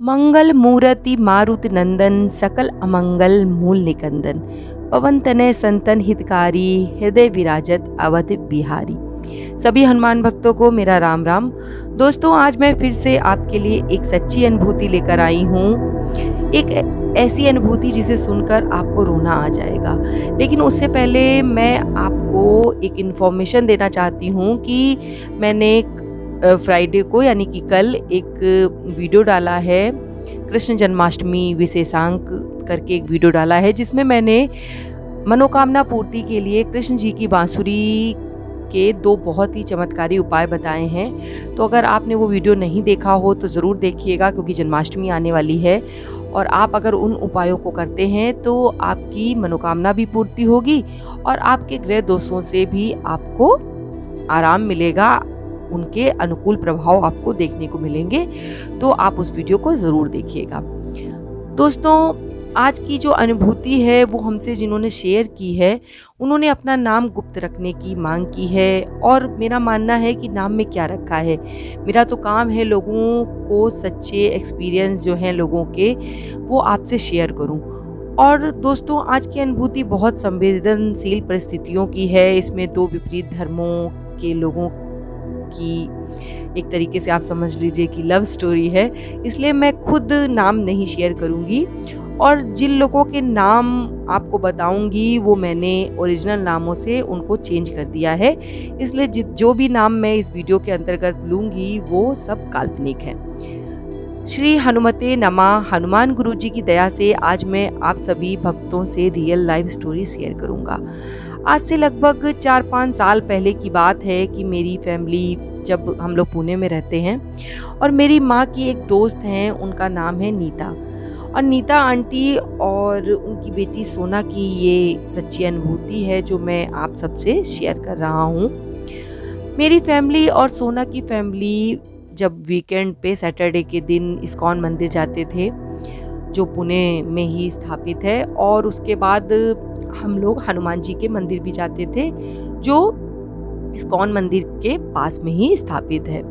मंगल मूर्ति मारुति नंदन सकल अमंगल मूल निकंदन पवन तनय संतन हितकारी हृदय विराजत अवध बिहारी। सभी हनुमान भक्तों को मेरा राम राम। दोस्तों, आज मैं फिर से आपके लिए एक सच्ची अनुभूति लेकर आई हूँ। एक ऐसी अनुभूति जिसे सुनकर आपको रोना आ जाएगा। लेकिन उससे पहले मैं आपको एक इन्फॉर्मेशन देना चाहती हूँ कि मैंने फ्राइडे को यानी कि कल एक वीडियो डाला है, कृष्ण जन्माष्टमी विशेषांक करके एक वीडियो डाला है, जिसमें मैंने मनोकामना पूर्ति के लिए कृष्ण जी की बांसुरी के 2 बहुत ही चमत्कारी उपाय बताए हैं। तो अगर आपने वो वीडियो नहीं देखा हो तो ज़रूर देखिएगा, क्योंकि जन्माष्टमी आने वाली है और आप अगर उन उपायों को करते हैं तो आपकी मनोकामना भी पूर्ति होगी और आपके ग्रह दोषों से भी आपको आराम मिलेगा, उनके अनुकूल प्रभाव आपको देखने को मिलेंगे। तो आप उस वीडियो को ज़रूर देखिएगा। दोस्तों, आज की जो अनुभूति है वो हमसे जिन्होंने शेयर की है, उन्होंने अपना नाम गुप्त रखने की मांग की है। और मेरा मानना है कि नाम में क्या रखा है, मेरा तो काम है लोगों को सच्चे एक्सपीरियंस जो हैं लोगों के, वो आपसे शेयर करूं। और दोस्तों, आज की अनुभूति बहुत संवेदनशील परिस्थितियों की है। इसमें 2 विपरीत धर्मों के लोगों की एक तरीके से आप समझ लीजिए कि लव स्टोरी है, इसलिए मैं खुद नाम नहीं शेयर करूंगी। और जिन लोगों के नाम आपको बताऊंगी वो मैंने ओरिजिनल नामों से उनको चेंज कर दिया है, इसलिए जो भी नाम मैं इस वीडियो के अंतर्गत लूंगी वो सब काल्पनिक है। श्री हनुमते नमः। हनुमान गुरु जी की दया से आज मैं आप सभी भक्तों से रियल लाइफ स्टोरी शेयर करूंगा। आज से लगभग 4-5 साल पहले की बात है कि मेरी फैमिली, जब हम लोग पुणे में रहते हैं, और मेरी माँ की एक दोस्त हैं, उनका नाम है नीता। और नीता आंटी और उनकी बेटी सोना की ये सच्ची अनुभूति है जो मैं आप सबसे शेयर कर रहा हूँ। मेरी फैमिली और सोना की फैमिली जब वीकेंड पे सैटरडे के दिन इस्कॉन मंदिर जाते थे, जो पुणे में ही स्थापित है, और उसके बाद हम लोग हनुमान जी के मंदिर भी जाते थे, जो इस्कॉन मंदिर के पास में ही स्थापित है।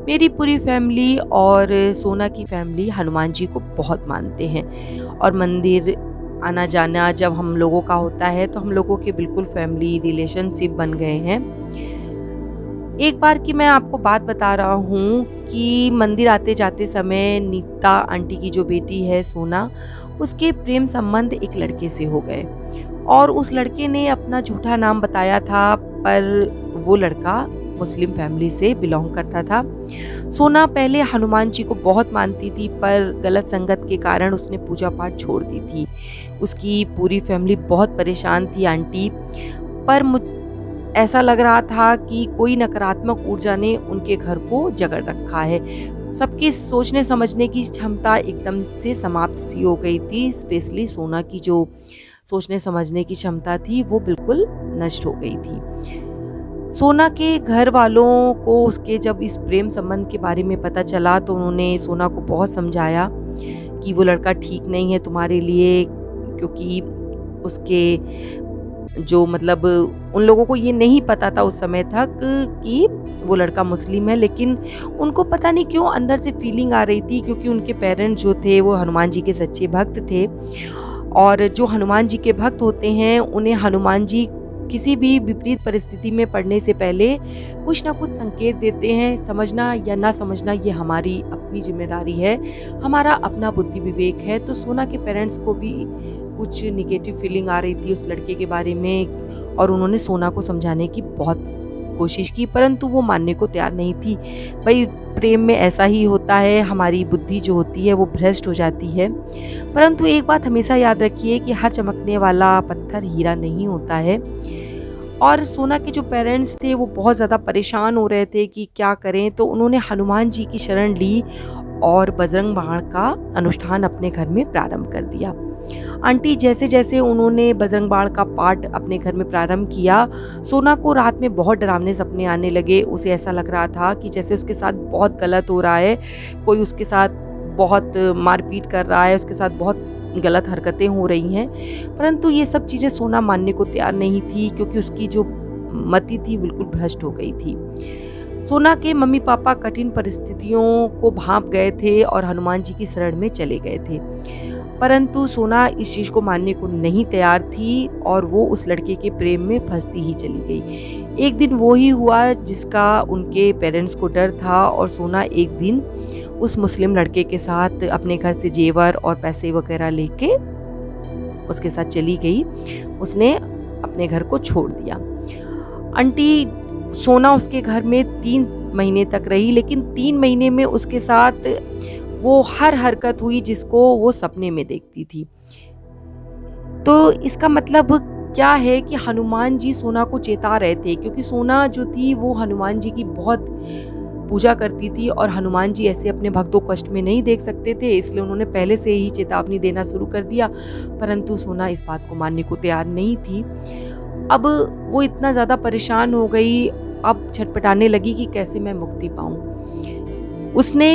मेरी पूरी फैमिली और सोना की फैमिली हनुमान जी को बहुत मानते हैं, और मंदिर आना जाना जब हम लोगों का होता है तो हम लोगों के बिल्कुल फैमिली रिलेशनशिप बन गए हैं। एक बार की मैं आपको बात बता रहा हूँ कि मंदिर आते जाते समय नीता आंटी की जो बेटी है सोना, उसके प्रेम संबंध एक लड़के से हो गए, और उस लड़के ने अपना झूठा नाम बताया था, पर वो लड़का मुस्लिम फैमिली से बिलोंग करता था। सोना पहले हनुमान जी को बहुत मानती थी, पर गलत संगत के कारण उसने पूजा पाठ छोड़ दी थी। उसकी पूरी फैमिली बहुत परेशान थी आंटी, पर ऐसा लग रहा था कि कोई नकारात्मक ऊर्जा ने उनके घर को जकड़ रखा है। सबकी सोचने समझने की क्षमता एकदम से समाप्त सी हो गई थी। स्पेशली सोना की जो सोचने समझने की क्षमता थी वो बिल्कुल नष्ट हो गई थी। सोना के घर वालों को उसके जब इस प्रेम संबंध के बारे में पता चला तो उन्होंने सोना को बहुत समझाया कि वो लड़का ठीक नहीं है तुम्हारे लिए, क्योंकि उसके जो मतलब उन लोगों को ये नहीं पता था उस समय तक कि वो लड़का मुस्लिम है, लेकिन उनको पता नहीं क्यों अंदर से फीलिंग आ रही थी, क्योंकि उनके पेरेंट्स जो थे वो हनुमान जी के सच्चे भक्त थे। और जो हनुमान जी के भक्त होते हैं उन्हें हनुमान जी किसी भी विपरीत परिस्थिति में पड़ने से पहले कुछ ना कुछ संकेत देते हैं। समझना या ना समझना ये हमारी अपनी जिम्मेदारी है, हमारा अपना बुद्धि विवेक है। तो सोना के पेरेंट्स को भी कुछ निगेटिव फीलिंग आ रही थी उस लड़के के बारे में, और उन्होंने सोना को समझाने की बहुत कोशिश की, परंतु वो मानने को तैयार नहीं थी। भाई, प्रेम में ऐसा ही होता है, हमारी बुद्धि जो होती है वो भ्रष्ट हो जाती है। परंतु एक बात हमेशा याद रखिए कि हर चमकने वाला पत्थर हीरा नहीं होता है। और सोना के जो पेरेंट्स थे वो बहुत ज़्यादा परेशान हो रहे थे कि क्या करें, तो उन्होंने हनुमान जी की शरण ली और बजरंग बाण का अनुष्ठान अपने घर में प्रारंभ कर दिया। आंटी जैसे जैसे उन्होंने बजरंग बाण का पाठ अपने घर में प्रारंभ किया, सोना को रात में बहुत डरावने सपने आने लगे। उसे ऐसा लग रहा था कि जैसे उसके साथ बहुत गलत हो रहा है, कोई उसके साथ बहुत मारपीट कर रहा है, उसके साथ बहुत गलत हरकतें हो रही हैं। परंतु ये सब चीज़ें सोना मानने को तैयार नहीं थी, क्योंकि उसकी जो मति थी बिल्कुल भ्रष्ट हो गई थी। सोना के मम्मी पापा कठिन परिस्थितियों को भांप गए थे और हनुमान जी की शरण में चले गए थे, परंतु सोना इस चीज़ को मानने को नहीं तैयार थी और वो उस लड़के के प्रेम में फंसती ही चली गई। एक दिन वो ही हुआ जिसका उनके पेरेंट्स को डर था और सोना एक दिन उस मुस्लिम लड़के के साथ अपने घर से जेवर और पैसे वगैरह लेके उसके साथ चली गई। उसने अपने घर को छोड़ दिया। आंटी सोना उसके घर में 3 महीने तक रही, लेकिन 3 महीने में उसके साथ वो हर हरकत हुई जिसको वो सपने में देखती थी। तो इसका मतलब क्या है कि हनुमान जी सोना को चेता रहे थे, क्योंकि सोना जो थी वो हनुमान जी की बहुत पूजा करती थी और हनुमान जी ऐसे अपने भक्तों को कष्ट में नहीं देख सकते थे, इसलिए उन्होंने पहले से ही चेतावनी देना शुरू कर दिया। परंतु सोना इस बात को मानने को तैयार नहीं थी। अब वो इतना ज़्यादा परेशान हो गई, अब छटपटाने लगी कि कैसे मैं मुक्ति पाऊँ। उसने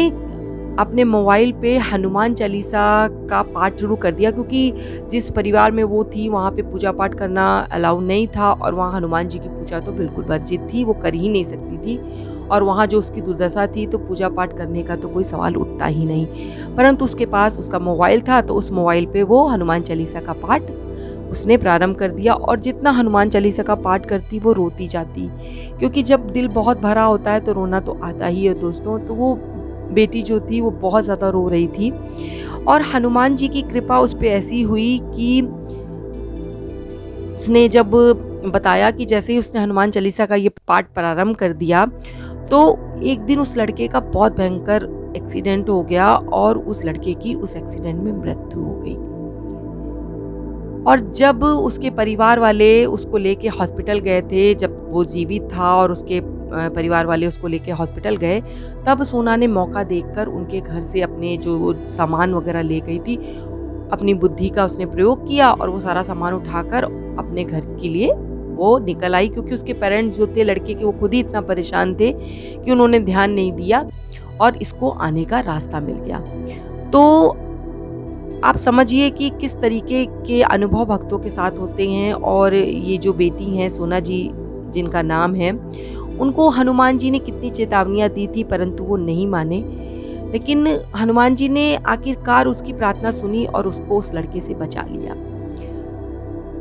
अपने मोबाइल पे हनुमान चालीसा का पाठ शुरू कर दिया, क्योंकि जिस परिवार में वो थी वहाँ पे पूजा पाठ करना अलाउ नहीं था और वहाँ हनुमान जी की पूजा तो बिल्कुल वर्जित थी, वो कर ही नहीं सकती थी। और वहाँ जो उसकी दुर्दशा थी तो पूजा पाठ करने का तो कोई सवाल उठता ही नहीं। परंतु उसके पास उसका मोबाइल था, तो उस मोबाइल पे वो हनुमान चालीसा का पाठ उसने प्रारंभ कर दिया और जितना हनुमान चालीसा का पाठ करती वो रोती जाती, क्योंकि जब दिल बहुत भरा होता है तो रोना तो आता ही है दोस्तों। तो वो बेटी जो थी वो बहुत ज़्यादा रो रही थी और हनुमान जी की कृपा उस पर ऐसी हुई कि उसने जब बताया कि जैसे ही उसने हनुमान चालीसा का ये पाठ प्रारंभ कर दिया तो एक दिन उस लड़के का बहुत भयंकर एक्सीडेंट हो गया और उस लड़के की उस एक्सीडेंट में मृत्यु हो गई। और जब उसके परिवार वाले उसको लेके हॉस्पिटल गए थे, जब वो जीवित था और उसके परिवार वाले उसको लेके हॉस्पिटल गए, तब सोना ने मौका देखकर उनके घर से अपने जो सामान वगैरह ले गई थी, अपनी बुद्धि का उसने प्रयोग किया और वो सारा सामान उठाकर अपने घर के लिए वो निकल आई, क्योंकि उसके पेरेंट्स जो थे लड़के के वो खुद ही इतना परेशान थे कि उन्होंने ध्यान नहीं दिया और इसको आने का रास्ता मिल गया। तो आप समझिए कि किस तरीके के अनुभव भक्तों के साथ होते हैं। और ये जो बेटी हैं सोना जी जिनका नाम है, उनको हनुमान जी ने कितनी चेतावनियाँ दी थी परंतु वो नहीं माने, लेकिन हनुमान जी ने आखिरकार उसकी प्रार्थना सुनी और उसको उस लड़के से बचा लिया।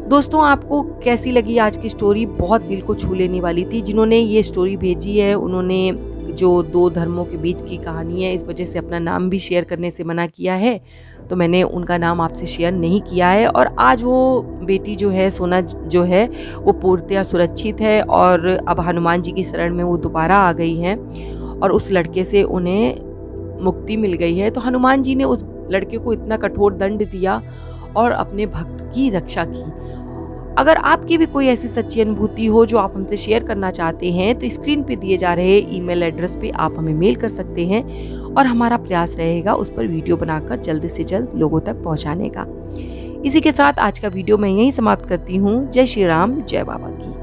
दोस्तों आपको कैसी लगी आज की स्टोरी? बहुत दिल को छू लेने वाली थी। जिन्होंने ये स्टोरी भेजी है उन्होंने जो 2 धर्मों के बीच की कहानी है इस वजह से अपना नाम भी शेयर करने से मना किया है, तो मैंने उनका नाम आपसे शेयर नहीं किया है। और आज वो बेटी जो है सोना जो है वो पूर्णतः सुरक्षित है और अब हनुमान जी की शरण में वो दोबारा आ गई हैं और उस लड़के से उन्हें मुक्ति मिल गई है। तो हनुमान जी ने उस लड़के को इतना कठोर दंड दिया और अपने भक्त की रक्षा की। अगर आपकी भी कोई ऐसी सच्ची अनुभूति हो जो आप हमसे शेयर करना चाहते हैं तो स्क्रीन पे दिए जा रहे ईमेल एड्रेस पे आप हमें मेल कर सकते हैं और हमारा प्रयास रहेगा उस पर वीडियो बनाकर जल्द से जल्द लोगों तक पहुंचाने का। इसी के साथ आज का वीडियो मैं यहीं समाप्त करती हूँ। जय श्री राम, जय बाबा की।